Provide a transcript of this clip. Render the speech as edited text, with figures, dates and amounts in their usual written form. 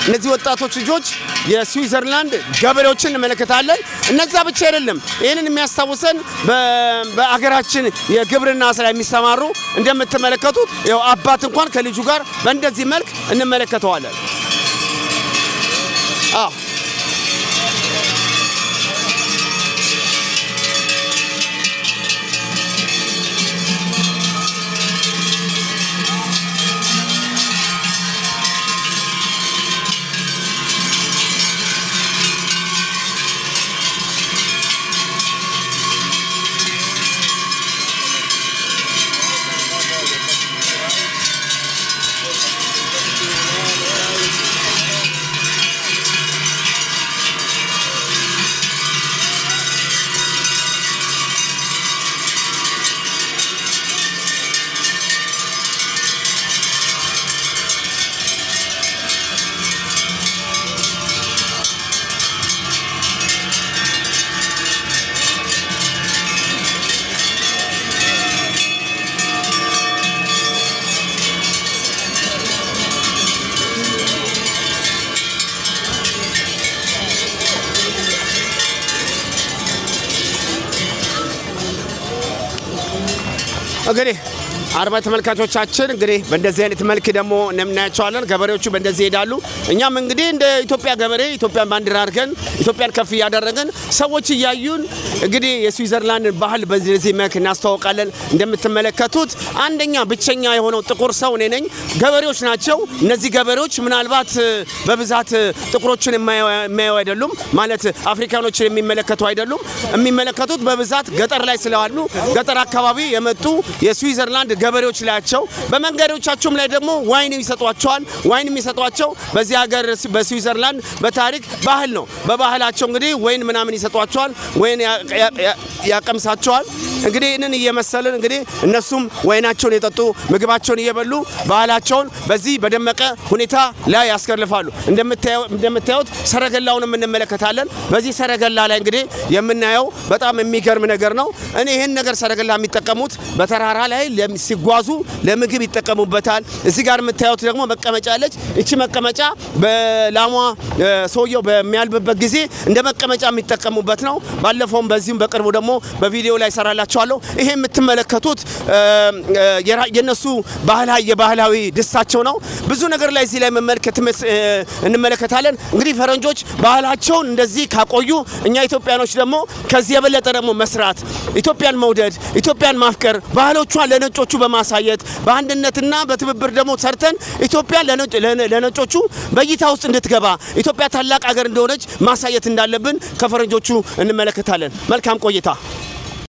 እነዚህ ወጣቶች ልጆች የስዊዘርላንድ ገበሬዎችን እንመለከታለን እነዛ ብቻ አይደለም ይሄንን የሚያስታውሰን በአገራችን የግብርና ስራ የሚሰማሩ እንደምትመለከቱት ያው አባት እንኳን ከልጁ ጋር በእንደዚህ መልክ እንመለከተዋለን እንግዲህ አርባ ተመልካቾቻችን እንግዲህ በእንደዚህ አይነት መልክ ደግሞ እናያቸዋለን ገበሬዎቹ በእንደዚህ ይሄዳሉ እኛም እንግዲህ እንደ ኢትዮጵያ ገበሬ ኢትዮጵያን ባንዲራ አድርገን ኢትዮጵያን ከፍ ያደረገን ሰዎች ያዩን እንግዲህ የስዊዘርላንድ ባህል በዚህ መልክ እናስተዋውቃለን እንደምትመለከቱት አንደኛ ብቸኛ የሆነው ጥቁር ሰው ነኝ ገበሬዎች ናቸው እነዚህ ገበሬዎች ምናልባት በብዛት ጥቁሮችን የማያዩ አይደሉም ማለት አፍሪካኖችን የሚመለከቱ አይደሉም የሚመለከቱት በብዛት ገጠር ላይ ስለዋሉ ገጠር አካባቢ የመጡ የስዊዘርላንድ ገበሬዎች ላያቸው በመንገዶቻቸውም ላይ ደግሞ ዋይን ይሰጧቸዋል ዋይን የሚሰጧቸው በዚህ ሀገር በስዊዘርላንድ በታሪክ ባህል ነው በባህላቸው እንግዲህ ወይን ምናምን ይሰጧቸዋል ወይን ያቀምሳቸዋል እንግዲህ እነን እየመሰለን እንግዲህ እነሱም ወይናቸውን የጠጡ ምግባቸውን እየበሉ ባህላቸውን በዚህ በደመቀ ሁኔታ ላይ ያስከልፋሉ እንደምታዩት ሰረገላውን እንመለከታለን በዚህ ሰረገላ ላይ እንግዲህ የምናየው በጣም የሚገርም ነገር ነው እኔ ይሄን ነገር ሰረገላ የሚጠቀሙት በተራራ ላይ ሲጓዙ ለምግብ ይተቀሙበታል እዚህ ጋር የምታዩት ደግሞ መቀመጫ አለች እቺ መቀመጫ በላሟ ሶየው በሚያልብበት ጊዜ እንደ መቀመጫ የሚተቀሙበት ነው ባለፈውም በዚህም በቅርቡ ደግሞ በቪዲዮ ላይ ሰራላችኋለሁ ይሄ የምትመለከቱት የነሱ ባህላዊ ደስታቸው ነው ብዙ ነገር ላይ እዚህ ላይ እንመለከታለን እንግዲህ ፈረንጆች ባህላቸውን እንደዚህ ካቆዩ እኛ ኢትዮጵያኖች ደግሞ ከዚህ የበለጠ ደግሞ መስራት ኢትዮጵያን መውደድ ኢትዮጵያን ማፍቀር ባህሎቿን ለነጮቹ በማሳየት በአንድነትና በትብብር ደግሞ ሰርተን ኢትዮጵያ ለነጮቹ በእይታ ውስጥ እንድትገባ ኢትዮጵያ ታላቅ ሀገር እንደሆነች ማሳየት እንዳለብን ከፈረንጆቹ እንመለከታለን መልካም ቆይታ